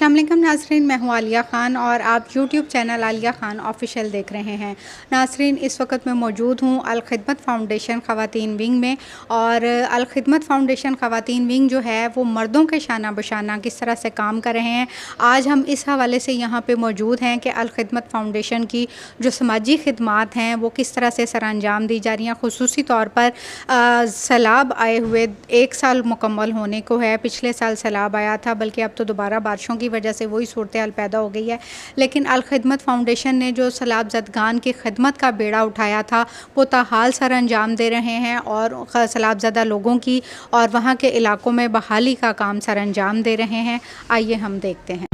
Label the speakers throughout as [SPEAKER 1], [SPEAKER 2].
[SPEAKER 1] अस्सलाम वालेकुम नाज़रीन, मैं हूँ आलिया ख़ान और आप YouTube channel Alia Khan official देख रहे हैं। नाज़रीन, इस वक्त मैं मौजूद हूँ अल ख़िदमत फ़ाउंडेशन ख़वातीन विंग में। और अल ख़िदमत फ़ाउंडेशन ख़वातीन विंग जो है वो मर्दों के शाना बशाना किस तरह से काम कर रहे हैं, आज हम इस हवाले से यहाँ पर मौजूद हैं कि अल ख़िदमत फ़ाउंडेशन की जो समाजी खिदमात हैं वो किस तरह से सर अंजाम दी जा रही हैं। ख़ुसूसी तौर पर सैलाब आए हुए 1 साल मुकम्मल होने को है। पिछले साल सैलाब आया था, बल्कि अब तो दोबारा बारिशों की वजह से वही सूरत हाल पैदा हो गई है। लेकिन अल ख़िदमत फ़ाउंडेशन ने जो सैलाब ज़दगान की खिदमत का बेड़ा उठाया था वो ताहाल सर अंजाम दे रहे हैं और सैलाब ज़दा लोगों की और वहाँ के इलाकों में बहाली का काम सर अंजाम दे रहे हैं। आइए हम देखते हैं।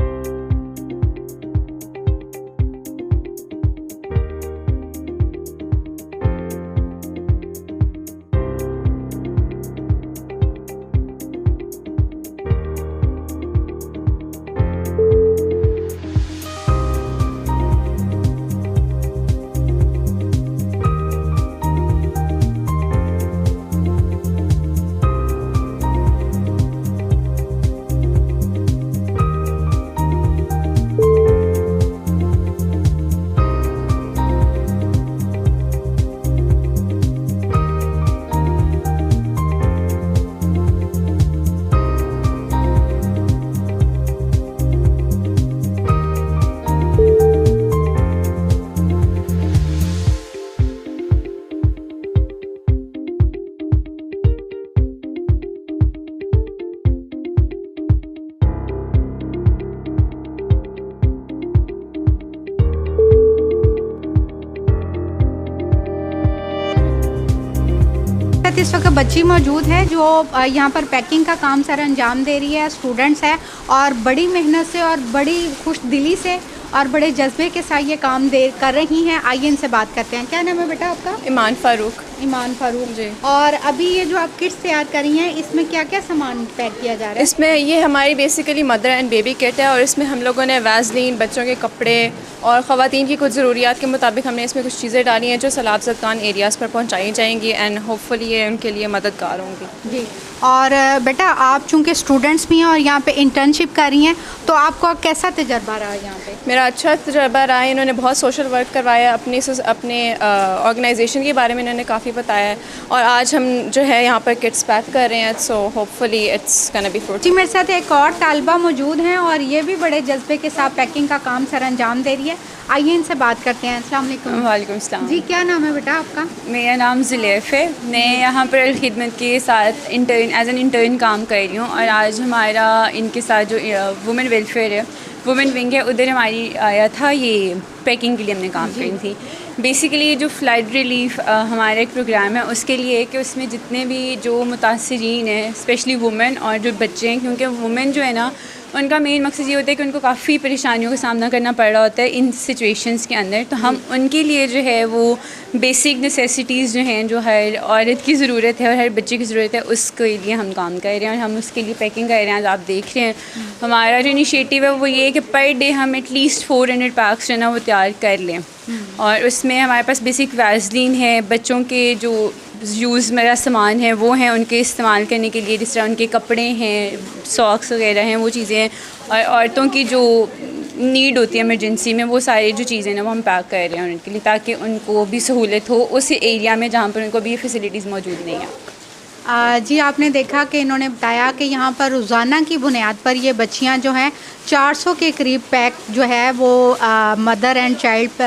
[SPEAKER 1] इस वक्त बच्ची मौजूद है जो यहाँ पर पैकिंग का काम सर अंजाम दे रही है। स्टूडेंट्स है और बड़ी मेहनत से और बड़ी खुश दिली से और बड़े जज्बे के साथ ये काम कर रही हैं। आइए इनसे बात करते हैं। क्या नाम है बेटा आपका?
[SPEAKER 2] ईमान फ़ारूक।
[SPEAKER 1] ईमान फ़ारूक
[SPEAKER 2] जी।
[SPEAKER 1] और अभी ये जो आप किट्स तैयार कर रही हैं इसमें क्या क्या सामान पैक किया जा रहा है?
[SPEAKER 2] इसमें ये हमारी basically mother and baby kit है और इसमें हम लोगों ने वैसलीन, बच्चों के कपड़े और ख़वातीन की कुछ ज़रूरियात के मुताबिक हमने इसमें कुछ चीज़ें डाली हैं जो सैलाब ज़दगान एरियाज़ पर पहुँचाई जाएंगी एंड होपफुली ये उनके लिए मददगार होंगी।
[SPEAKER 1] जी। और बेटा आप चूँकि स्टूडेंट्स भी हैं और यहाँ पे इंटर्नशिप कर रही हैं तो आपको कैसा तजर्बा रहा है यहाँ पे?
[SPEAKER 2] मेरा अच्छा तजर्बा रहा है। इन्होंने बहुत सोशल वर्क करवाया, अपने ऑर्गेनाइजेशन के बारे में इन्होंने काफ़ी बताया है और आज हम जो है यहाँ पर किट्स पैक कर रहे हैं। So hopefully it's gonna be fruitful.
[SPEAKER 1] जी, मेरे साथ एक और तालिबा मौजूद हैं और ये भी बड़े जज्बे के साथ पैकिंग का काम सर अंजाम दे रही है। आइए इनसे बात करते हैं। अस्सलाम वालेकुम।
[SPEAKER 2] वालेकुम सलाम।
[SPEAKER 1] जी, क्या नाम है बेटा आपका?
[SPEAKER 3] मेरा नाम ज़ुलेफ़ है। मैं यहाँ पर अल ख़िदमत के साथ एज एन इंटर्न काम कर रही हूँ और आज हमारा इनके साथ जो वुमेन वेलफेयर है, वुमेन विंग है, उधर हमारी आया था ये पैकिंग के लिए हमने काम करी थी। बेसिकली जो फ्लड रिलीफ हमारा एक प्रोग्राम है उसके लिए कि उसमें जितने भी जो मुतासिरीन हैं, स्पेशली वुमेन और जो बच्चे हैं, क्योंकि वुमेन जो है ना उनका मेन मकसद ये होता है कि उनको काफ़ी परेशानियों का सामना करना पड़ रहा होता है इन सिचुएशंस के अंदर। तो हम उनके लिए जो है वो बेसिक नेसेसिटीज़ जो हैं, जो हर औरत की ज़रूरत है और हर बच्चे की ज़रूरत है, उसके लिए हम काम कर रहे हैं और हम उसके लिए पैकिंग कर रहे हैं। आज आप देख रहे हैं हमारा जो इनिशिएटिव है वो ये है कि पर डे हम एटलीस्ट 400 पैक्स जो है ना वो तैयार कर लें और उसमें हमारे पास बेसिक वैसलीन है, बच्चों के जो यूज़ मेरा सामान है वो हैं उनके इस्तेमाल करने के लिए, जिस तरह उनके कपड़े हैं, सॉक्स वगैरह हैं, वो चीज़ें हैं और औरतों की जो नीड होती है इमरजेंसी में वो सारी जो चीज़ें ना वो हम पैक कर रहे हैं उनके लिए, ताकि उनको भी सहूलत हो उस एरिया में जहाँ पर उनको भी ये फैसिलिटीज़ मौजूद नहीं है।
[SPEAKER 1] जी, आपने देखा कि इन्होंने बताया कि यहाँ पर रोज़ाना की बुनियाद पर ये बच्चियाँ जो हैं 400 के करीब पैक जो है वो मदर एंड चाइल्ड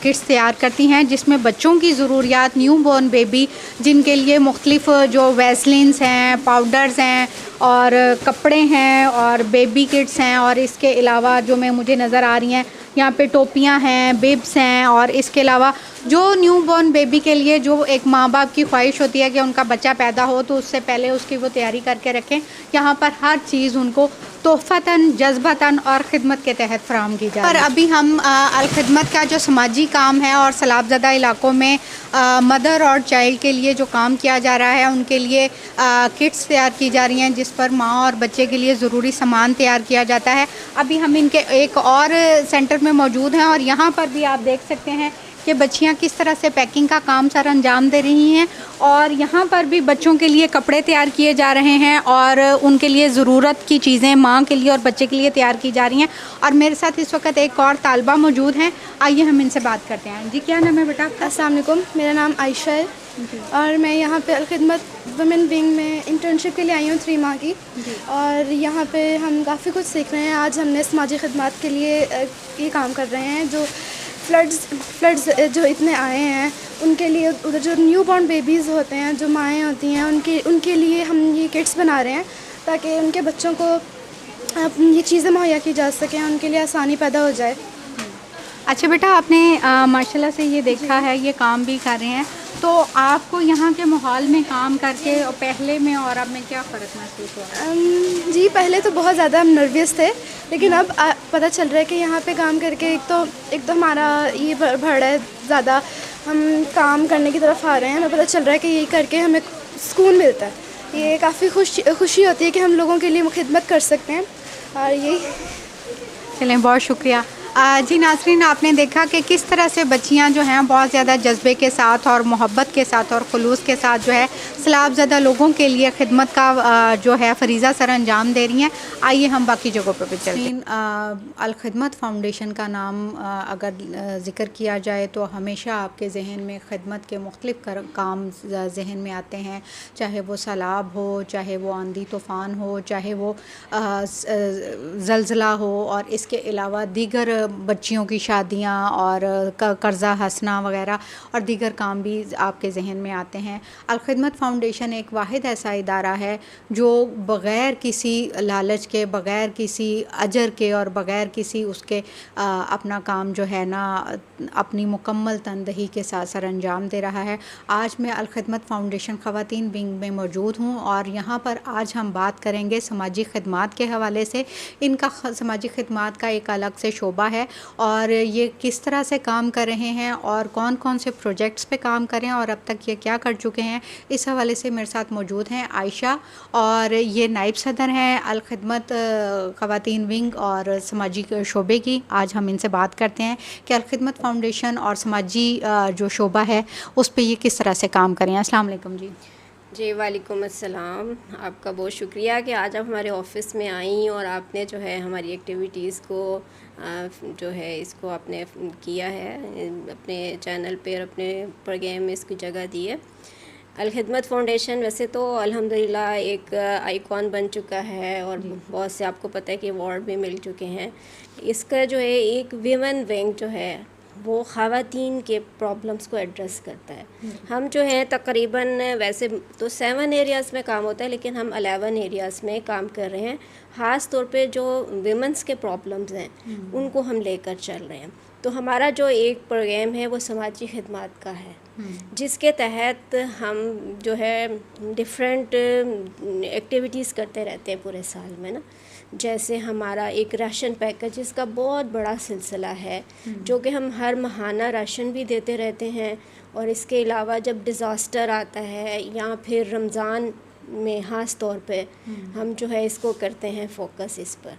[SPEAKER 1] किट्स तैयार करती हैं, जिसमें बच्चों की ज़रूरियात, न्यू बॉर्न बेबी जिनके लिए मुख्तलिफ़ जो वैसलिन्स हैं, पाउडर्स हैं और कपड़े हैं और बेबी किट्स हैं और इसके अलावा जो मुझे नज़र आ रही हैं यहाँ पे टोपियाँ हैं, बिब्स हैं और इसके अलावा जो न्यू बॉर्न बेबी के लिए जो एक माँ बाप की ख्वाहिश होती है कि उनका बच्चा पैदा हो तो उससे पहले उसकी वो तैयारी करके रखें। यहाँ पर हर चीज़ उनको तोहफ़तन, जज्बतन और ख़िदमत के तहत फ़राहम की जाए। और अभी हम अल ख़िदमत का जो समाजी काम है और सैलाब ज़दा इलाकों में मदर और चाइल्ड के लिए जो काम किया जा रहा है उनके लिए किट्स तैयार की जा रही हैं, जिस पर माँ और बच्चे के लिए ज़रूरी सामान तैयार किया जाता है। अभी हम इनके एक और सेंटर में मौजूद हैं और यहाँ पर भी आप देख सकते हैं कि कि बच्चियां किस तरह से पैकिंग का काम सर अंजाम दे रही हैं, और यहाँ पर भी बच्चों के लिए कपड़े तैयार किए जा रहे हैं और उनके लिए ज़रूरत की चीज़ें माँ के लिए और बच्चे के लिए तैयार की जा रही हैं। और मेरे साथ इस वक्त एक और तालबा मौजूद हैं, आइए हम इनसे बात करते हैं। जी, क्या नाम है बेटा आपका?
[SPEAKER 4] अस्सलाम वालेकुम, मेरा नाम आयशा है और मैं यहाँ पे अलखिदमत वुमेन विंग में इंटर्नशिप के लिए आई हूँ 3 माह की। और यहाँ पे हम काफ़ी कुछ सीख रहे हैं। आज हमने समाजी खिदमत के लिए ये काम कर रहे हैं। जो फ्लड्स जो इतने आए हैं उनके लिए, उधर जो न्यू बॉर्न बेबीज़ होते हैं, जो माएँ होती हैं, उनके लिए हम ये किट्स बना रहे हैं ताकि उनके बच्चों को ये चीज़ें मुहैया की जा सकें, उनके लिए आसानी पैदा हो जाए।
[SPEAKER 1] अच्छा बेटा, आपने माशाल्लाह से ये देखा है, ये काम भी कर रहे हैं, तो आपको यहाँ के माहौल में काम करके और पहले में और अब में क्या फ़र्क महसूस हो रहा है?
[SPEAKER 4] जी, पहले तो बहुत ज़्यादा हम नर्वस थे, लेकिन अब पता चल रहा है कि यहाँ पे काम करके एक तो हमारा ये बढ़ रहा है ज़्यादा, हम काम करने की तरफ आ रहे हैं। हमें पता चल रहा है कि ये करके हमें सुकून मिलता है, ये काफ़ी खुशी होती है कि हम लोगों के लिए खिदमत कर सकते हैं। और यही
[SPEAKER 1] चलें, बहुत शुक्रिया। जी नाज़रीन, आपने देखा कि किस तरह से बच्चियां जो हैं बहुत ज़्यादा जज्बे के साथ और मोहब्बत के साथ और खुलूस के साथ जो है सैलाबज़दा लोगों के लिए खिदमत का जो है फ़रीज़ा सर अंजाम दे रही हैं। आइए हम बाकी जगहों पर भी चलते हैं। अल-खिदमत फ़ाउंडेशन का नाम अगर ज़िक्र किया जाए तो हमेशा आपके जहन में खिदमत के मुख्तलिफ़ काम जहन में आते हैं, चाहे वो सैलाब हो, चाहे वो आंधी तूफ़ान हो, चाहे वो ज़लज़ला हो, और इसके अलावा दीगर बच्चियों की शादियां और कर्ज़ा हंसना वगैरह और दीगर काम भी आपके जहन में आते हैं। अल-खिदमत फ़ाउंडेशन एक वाहिद ऐसा इदारा है जो बग़ैर किसी लालच के, बग़ैर किसी अजर के और बग़ैर किसी उसके अपना काम जो है ना अपनी मुकम्मल तनदही के साथ सर अंजाम दे रहा है। आज मैं अल-खिदमत फ़ाउंडेशन ख़वातीन विंग में मौजूद हूँ और यहाँ पर आज हम बात करेंगे समाजी खिदमात के हवाले से। इनका समाजी खिदमात का एक अलग से शोबा है और ये किस तरह से काम कर रहे हैं और कौन कौन से प्रोजेक्ट्स पे काम कर रहे हैं और अब तक ये क्या कर चुके हैं, इस हवाले से मेरे साथ मौजूद हैं आयशा, और ये नायब सदर हैं अल-खिदमत ख़वातीन विंग और समाजी शोबे की। आज हम इनसे बात करते हैं कि अल-खिदमत फ़ाउंडेशन और समाजी जो शोबा है उस पर ये किस तरह से काम करें। अस्सलाम वालेकुम जी।
[SPEAKER 5] जी वालेकुम अस्सलाम, आपका बहुत शुक्रिया कि आज आप हमारे ऑफ़िस में आई और आपने जो है हमारी एक्टिविटीज़ को जो है इसको आपने किया है, अपने चैनल पे और अपने प्रोग्राम में इसकी जगह दी है। अल-खिदमत फ़ाउंडेशन वैसे तो अल्हम्दुलिल्लाह एक आइकॉन बन चुका है और बहुत से आपको पता है कि अवार्ड भी मिल चुके हैं। इसका जो है एक वीमेन विंग जो है वो ख़वातीन के प्रॉब्लम्स को एड्रेस करता है। हम जो है तकरीबन वैसे तो 7 एरियाज़ में काम होता है, लेकिन हम 11 एरियाज़ में काम कर रहे हैं। ख़ास तौर पे जो विमेंस के प्रॉब्लम्स हैं उनको हम लेकर चल रहे हैं। तो हमारा जो एक प्रोग्राम है वो समाजी खिदमत का है, जिसके तहत हम जो है डिफरेंट एक्टिविटीज़ करते रहते हैं पूरे साल में ना। जैसे हमारा एक राशन पैकेज का बहुत बड़ा सिलसिला है, जो कि हम हर माहाना राशन भी देते रहते हैं, और इसके अलावा जब डिज़ास्टर आता है या फिर रमज़ान में ख़ास तौर पे हम जो है इसको करते हैं फोकस इस पर।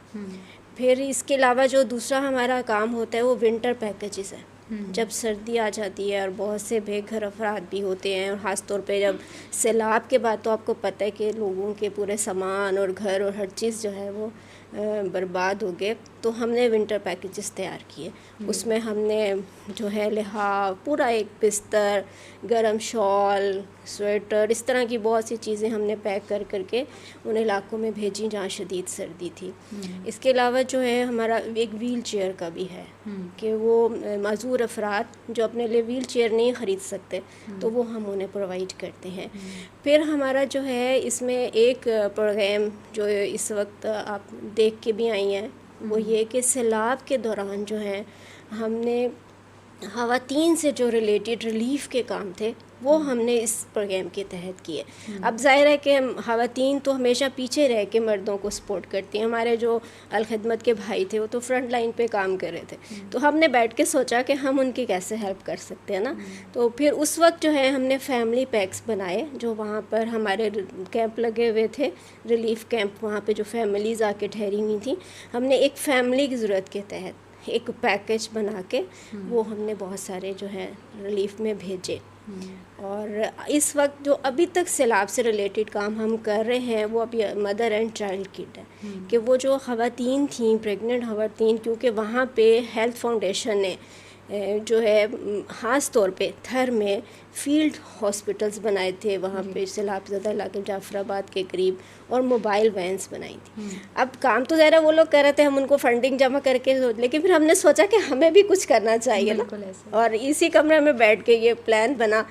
[SPEAKER 5] फिर इसके अलावा जो दूसरा हमारा काम होता है वो विंटर पैकेजेस है। जब सर्दी आ जाती है और बहुत से बेघर अफराद भी होते हैं, और ख़ास तौर पे जब सैलाब के बाद तो आपको पता है कि लोगों के पूरे सामान और घर और हर चीज़ जो है वो बर्बाद हो गए, तो हमने विंटर पैकेजेस तैयार किए। उसमें हमने जो है लिहाफ, पूरा एक बिस्तर, गर्म शॉल, स्वेटर, इस तरह की बहुत सी चीज़ें हमने पैक कर करके उन इलाकों में भेजी जहाँ शदीद सर्दी थी। इसके अलावा जो है हमारा एक व्हील चेयर का भी है कि वो माजूर अफराद जो अपने लिए व्हील चेयर नहीं ख़रीद सकते तो वो हम उन्हें प्रोवाइड करते हैं। फिर हमारा जो है इसमें एक प्रोग्राम जो इस वक्त आप देख के भी आई हैं वो ये कि सैलाब के दौरान जो है हमने ख़वातीन से जो रिलेटेड रिलीफ़ के काम थे वो हमने इस प्रोग्राम के तहत किए। अब ज़ाहिर है कि ख़वातीन तो हमेशा पीछे रह के मर्दों को सपोर्ट करती हैं। हमारे जो अल-खिदमत के भाई थे वो तो फ्रंट लाइन पे काम कर रहे थे, तो हमने बैठ के सोचा कि हम उनकी कैसे हेल्प कर सकते हैं ना। तो फिर उस वक्त जो है हमने फैमिली पैक्स बनाए, जो वहाँ पर हमारे कैंप लगे हुए थे, रिलीफ़ कैंप, वहाँ पर जो फैमिलीज़ आके ठहरी हुई थी, हमने एक फ़ैमिली की ज़रूरत के तहत एक पैकेज बना के वो हमने बहुत सारे जो है रिलीफ में भेजे। और इस वक्त जो अभी तक सैलाब से रिलेटेड काम हम कर रहे हैं वो अभी मदर एंड चाइल्ड किट है कि वो जो ख़वातीन थी, प्रेग्नेंट ख़वातीन, क्योंकि वहाँ पे हेल्थ फाउंडेशन ने जो है ख़ास तौर पे थर में फील्ड हॉस्पिटल्स बनाए थे, वहाँ पे सैलाब ज़दा इलाके जाफराबाद के करीब, और मोबाइल वैन्स बनाई थी। अब काम तो ज़रा वो लोग कर रहे थे, हम उनको फंडिंग जमा करके, लेकिन फिर हमने सोचा कि हमें भी कुछ करना चाहिए ना, और इसी कमरे में बैठ के ये प्लान बना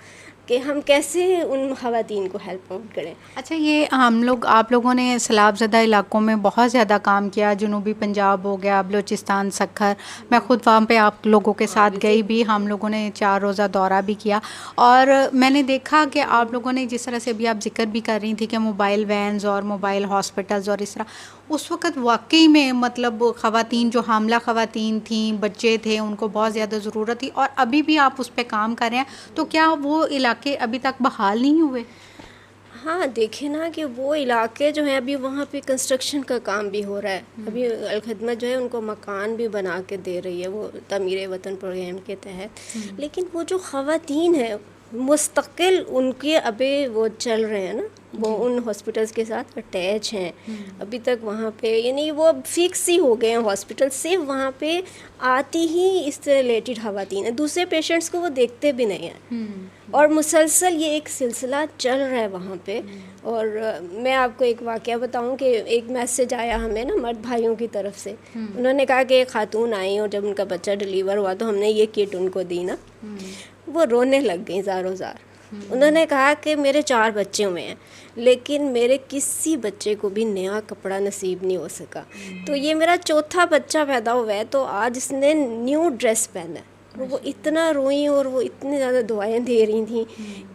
[SPEAKER 5] कि हम कैसे उन ख़वातीन को हेल्प आउट करें।
[SPEAKER 1] अच्छा, ये आप लोगों ने सैलाब ज़दा इलाकों में बहुत ज़्यादा काम किया, जनूबी पंजाब हो गया, बलूचिस्तान, सक्खर, मैं ख़ुद वहाँ पे आप लोगों के साथ गई भी, हम लोगों ने 4 रोज़ा दौरा भी किया, और मैंने देखा कि आप लोगों ने जिस तरह से भी आप जिक्र भी कर रही थी कि मोबाइल वैन्स और मोबाइल हॉस्पिटल्स और इस तरह, उस वक़्त वाकई में मतलब ख़वातीन जो हामला ख़वातीन थी, बच्चे थे, उनको बहुत ज़्यादा ज़रूरत थी, और अभी भी आप उस पर काम कर रहे हैं, तो क्या वो इलाके अभी तक बहाल नहीं हुए?
[SPEAKER 5] हाँ, देखे ना कि वो इलाके जो हैं अभी वहाँ पे कंस्ट्रक्शन का काम भी हो रहा है। अभी अल-खिदमत जो है उनको मकान भी बना के दे रही है वो तमीर वतन प्रोग्राम के तहत। लेकिन वो जो ख़वातीन हैं मुस्तकिल उनके अभी वो चल रहे हैं ना, वो उन हॉस्पिटल्स के साथ अटैच हैं अभी तक वहाँ पे, यानी वो फिक्स ही हो गए हैं हॉस्पिटल, सिर्फ वहाँ पे आती ही इस रिलेटेड ख़वातीन है, दूसरे पेशेंट्स को वो देखते भी नहीं हैं। और मुसलसल ये एक सिलसिला चल रहा है वहाँ पे। और मैं आपको एक वाक़या बताऊँ कि एक मैसेज आया हमें ना मर्द भाइयों की तरफ से, उन्होंने कहा कि एक खातून आई और जब उनका बच्चा डिलीवर हुआ तो हमने ये किट उनको दी ना, वो रोने लग गई ज़ारो ज़ार। उन्होंने कहा कि मेरे 4 बच्चे हुए हैं लेकिन मेरे किसी बच्चे को भी नया कपड़ा नसीब नहीं हो सका, तो ये मेरा चौथा बच्चा पैदा हुआ है तो आज इसने न्यू ड्रेस पहना है। वो इतना रोई और वो इतनी ज़्यादा दुआएं दे रही थी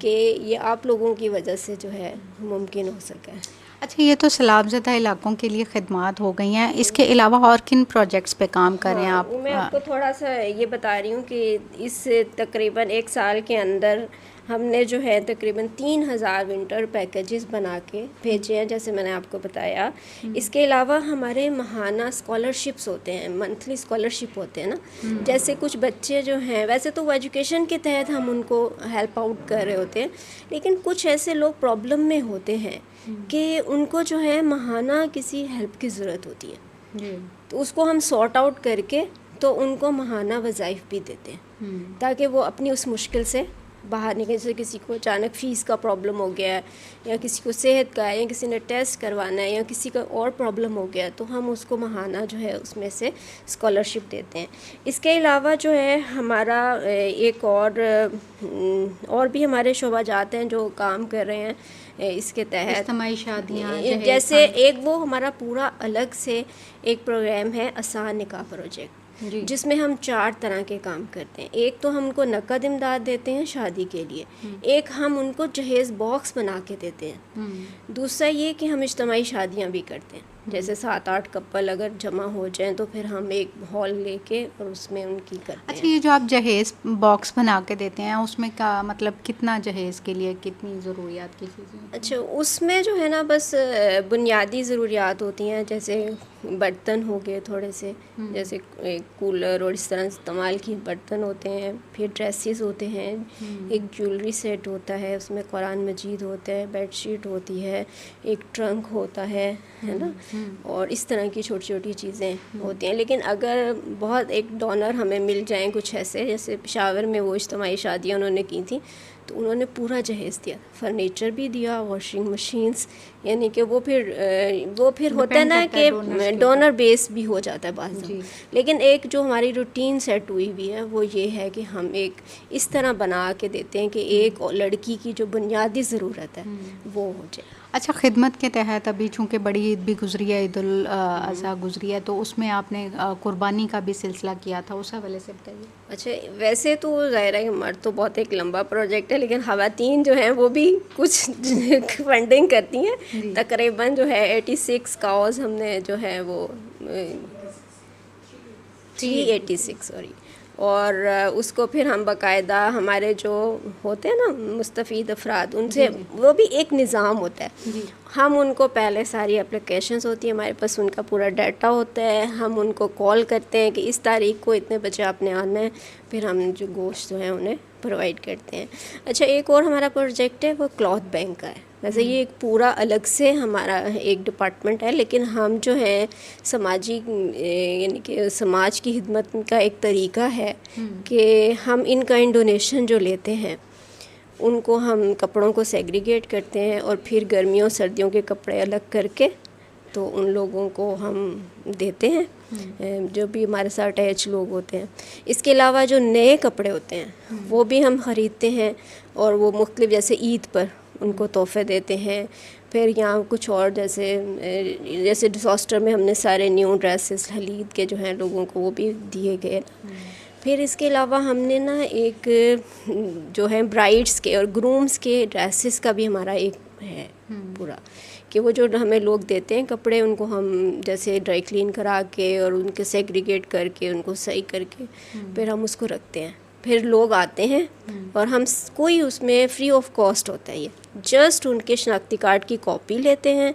[SPEAKER 5] कि ये आप लोगों की वजह से जो है मुमकिन हो सका।
[SPEAKER 1] अच्छा, ये तो सैलाब ज़दा इलाकों के लिए खिदमात हो गई हैं, इसके अलावा और किन प्रोजेक्ट्स पे काम कर रहे हैं आप?
[SPEAKER 5] मैं आपको थोड़ा सा ये बता रही हूँ कि इस तकरीबन 1 साल के अंदर हमने जो है तकरीबन 3000 विंटर पैकेजेस बना के भेजे हैं, जैसे मैंने आपको बताया। इसके अलावा हमारे महाना स्कॉलरशिप्स होते हैं, मंथली स्कॉलरशिप होते हैं ना, जैसे कुछ बच्चे जो हैं, वैसे तो वो एजुकेशन के तहत हम उनको हेल्प आउट कर रहे होते हैं, लेकिन कुछ ऐसे लोग प्रॉब्लम में होते हैं कि उनको जो है महाना किसी हेल्प की ज़रूरत होती है, तो उसको हम सॉर्ट आउट करके तो उनको महाना वज़ाइफ भी देते हैं ताकि वो अपनी उस मुश्किल से बाहर निकले। जैसे किसी को अचानक फ़ीस का प्रॉब्लम हो गया है, या किसी को सेहत का है, या किसी ने टेस्ट करवाना है, या किसी का और प्रॉब्लम हो गया, तो हम उसको महाना जो है उसमें से स्कॉलरशिप देते हैं। इसके अलावा जो है हमारा एक और भी हमारे शोबाजात हैं जो काम कर रहे हैं इसके तहत।
[SPEAKER 1] इज्तिमाई शादियाँ,
[SPEAKER 5] जैसे एक वो हमारा पूरा अलग से एक प्रोग्राम है आसान निकाह प्रोजेक्ट, जिसमें हम 4 तरह के काम करते हैं। एक तो हम उनको नकद इमदाद देते हैं शादी के लिए, एक हम उनको जहेज़ बॉक्स बना के देते हैं, दूसरा ये कि हम इज्तिमाई शादियाँ भी करते हैं, जैसे 7-8 कपल अगर जमा हो जाएं तो फिर हम एक हॉल लेके और उसमें उनकी करते हैं।
[SPEAKER 1] अच्छा, ये जो आप जहेज़ बॉक्स बना के देते हैं उसमें का मतलब कितना जहेज़ के लिए कितनी ज़रूरियात की चीज़ें?
[SPEAKER 5] अच्छा, उसमें जो है ना बस बुनियादी ज़रूरियात होती हैं, जैसे बर्तन हो गए थोड़े से, जैसे कूलर और इस तरह इस्तेमाल की बर्तन होते हैं, फिर ड्रेसेस होते हैं, एक ज्वेलरी सेट होता है, उसमें कुरान मजीद होता है, बेडशीट होती है, एक ट्रंक होता है ना, और इस तरह की छोटी छोटी चीज़ें होती हैं। लेकिन अगर बहुत एक डोनर हमें मिल जाएं कुछ ऐसे, जैसे पेशावर में वो इज्तिमाई शादियाँ उन्होंने की थी तो उन्होंने पूरा जहेज़ दिया, फर्नीचर भी दिया, वॉशिंग मशीन्स, यानी कि वो फिर होता है ना कि डोनर बेस भी हो जाता है बाज़। लेकिन एक जो हमारी रूटीन सेट हुई हुई है वो ये है कि हम एक इस तरह बना के देते हैं कि एक लड़की की जो बुनियादी ज़रूरत है वो हो जाए।
[SPEAKER 1] अच्छा, खिदमत के तहत अभी चूँकि बड़ी ईद भी गुजरी है, ईद उल अज़हा गुजरी है, तो उसमें आपने कुर्बानी का भी सिलसिला किया था, उस हवाले से बताइए।
[SPEAKER 5] अच्छा, वैसे तो ज़ाहिर है कि मर्द तो बहुत एक लंबा प्रोजेक्ट है, लेकिन ख़वातीन जो हैं वो भी कुछ फंडिंग करती हैं। तकरीबन जो है 86 काउज़ हमने जो है वो 386 और उसको फिर हम बाकायदा हमारे जो होते हैं ना मुस्तफ़ीद अफराद, उनसे वो भी एक निज़ाम होता है। हम उनको पहले सारी एप्लीकेशंस होती है हमारे पास, उनका पूरा डाटा होता है, हम उनको कॉल करते हैं कि इस तारीख को इतने बजे आपने आना है, फिर हम जो गोश्त जो है उन्हें प्रोवाइड करते हैं। अच्छा, एक और हमारा प्रोजेक्ट है वो क्लॉथ बैंक का है। वैसे ये एक पूरा अलग से हमारा एक डिपार्टमेंट है, लेकिन हम जो है समाजी यानी कि समाज की खिदमत का एक तरीका है कि हम इन काइंड डोनेशन जो लेते हैं उनको हम कपड़ों को सेग्रीगेट करते हैं और फिर गर्मियों सर्दियों के कपड़े अलग करके तो उन लोगों को हम देते हैं जो भी हमारे साथ अटैच लोग होते हैं। इसके अलावा जो नए कपड़े होते हैं वो भी हम ख़रीदते हैं और वो मुख्तलिफ जैसे ईद पर उनको तोहफ़े देते हैं। फिर यहाँ कुछ और जैसे डिसास्टर में हमने सारे न्यू ड्रेसेस हलीद के जो हैं लोगों को वो भी दिए गए। फिर इसके अलावा हमने ना एक जो है ब्राइड्स के और ग्रूम्स के ड्रेसेस का भी हमारा एक है पूरा, कि वो जो हमें लोग देते हैं कपड़े उनको हम जैसे ड्राई क्लीन करा के और उनके सेग्रीगेट करके उनको सही करके फिर हम उसको रखते हैं। फिर लोग आते हैं और हम कोई उसमें फ्री ऑफ कॉस्ट होता है, ये जस्ट उनके शनाख्ती कार्ड की कॉपी लेते हैं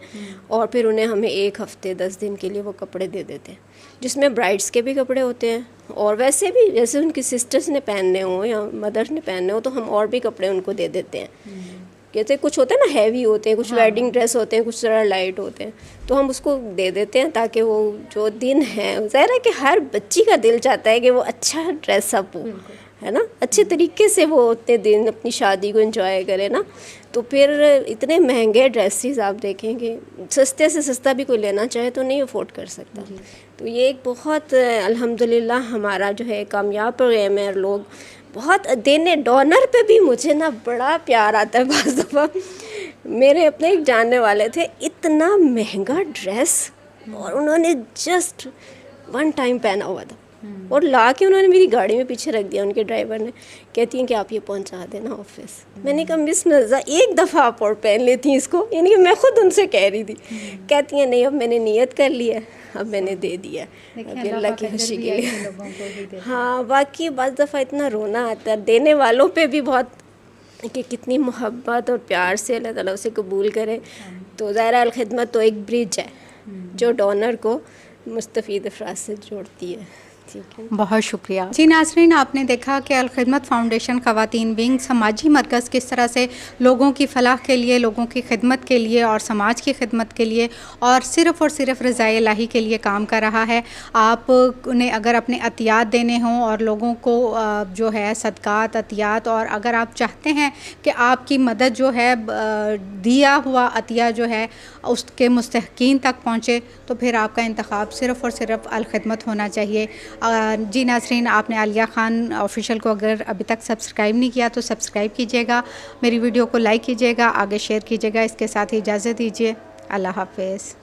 [SPEAKER 5] और फिर उन्हें हमें 1 हफ़्ते 10 दिन के लिए वो कपड़े दे देते हैं, जिसमें ब्राइड्स के भी कपड़े होते हैं और वैसे भी जैसे उनकी सिस्टर्स ने पहनने हो या मदर्स ने पहनने हो तो हम और भी कपड़े उनको दे देते हैं। जैसे कुछ होते हैं ना हैवी होते हैं, कुछ वेडिंग ड्रेस होते हैं, कुछ ज़रा लाइट होते हैं, तो हम उसको दे देते हैं ताकि वो जो दिन है, ज़ाहिर है कि हर बच्ची का दिल चाहता है कि वो अच्छा ड्रेस अप हो, है ना, अच्छे तरीके से वो उतने दिन अपनी शादी को एंजॉय करे ना। तो फिर इतने महंगे ड्रेसेस आप देखेंगे, सस्ते से सस्ता भी कोई लेना चाहे तो नहीं अफोर्ड कर सकता। तो ये एक बहुत अल्हम्दुलिल्लाह हमारा जो है कामयाब प्रोग्राम है। लोग बहुत देने, डोनर पे भी मुझे ना बड़ा प्यार आता है। बाज़ दफ़ा मेरे अपने एक जानने वाले थे, इतना महंगा ड्रेस और उन्होंने जस्ट 1 टाइम पहना हुआ था और ला के उन्होंने मेरी गाड़ी में पीछे रख दिया। उनके ड्राइवर ने, कहती हैं कि आप ये पहुंचा देना ऑफिस। मैंने कहा मिस मिर्ज़ा एक दफ़ा आप और पहन लेती इसको, यानी कि मैं खुद उनसे कह रही थी। कहती हैं नहीं, अब मैंने नियत कर ली है, अब मैंने दे दिया अल्लाह की खुशी के लिए। हाँ, बाकी बाज़ दफ़ा इतना रोना आता है देने वालों पे भी बहुत, कि कितनी मोहब्बत और प्यार से अल्लाह ताला उसे कबूल करे। तो ज़ाहिर अल खिदमत तो एक ब्रिज है जो डोनर को मुस्तफ़ीद अफराद से जोड़ती है।
[SPEAKER 1] बहुत शुक्रिया जी। नाज़रीन, आपने देखा कि अल खिदमत फाउंडेशन ख़वातीन विंग समाजी मरकज़ किस तरह से लोगों की फ़लाह के लिए, लोगों की खिदमत के लिए और समाज की खिदमत के लिए और सिर्फ़ रज़ाए इलाही के लिए काम कर रहा है। आप उन्हें अगर अपने अतियात देने हों और लोगों को जो है सदक़ात अतियात, और अगर आप चाहते हैं कि आपकी मदद जो है दिया हुआ अतिया जो है उसके मुस्तहक़ीन तक पहुँचे, तो फिर आपका इंतख़ाब सिर्फ़ अल खिदमत होना चाहिए। जी नाज़रीन, आपने आलिया ख़ान ऑफिशियल को अगर अभी तक सब्सक्राइब नहीं किया तो सब्सक्राइब कीजिएगा, मेरी वीडियो को लाइक कीजिएगा, आगे शेयर कीजिएगा। इसके साथ ही इजाज़त दीजिए। अल्लाह हाफ़िज़।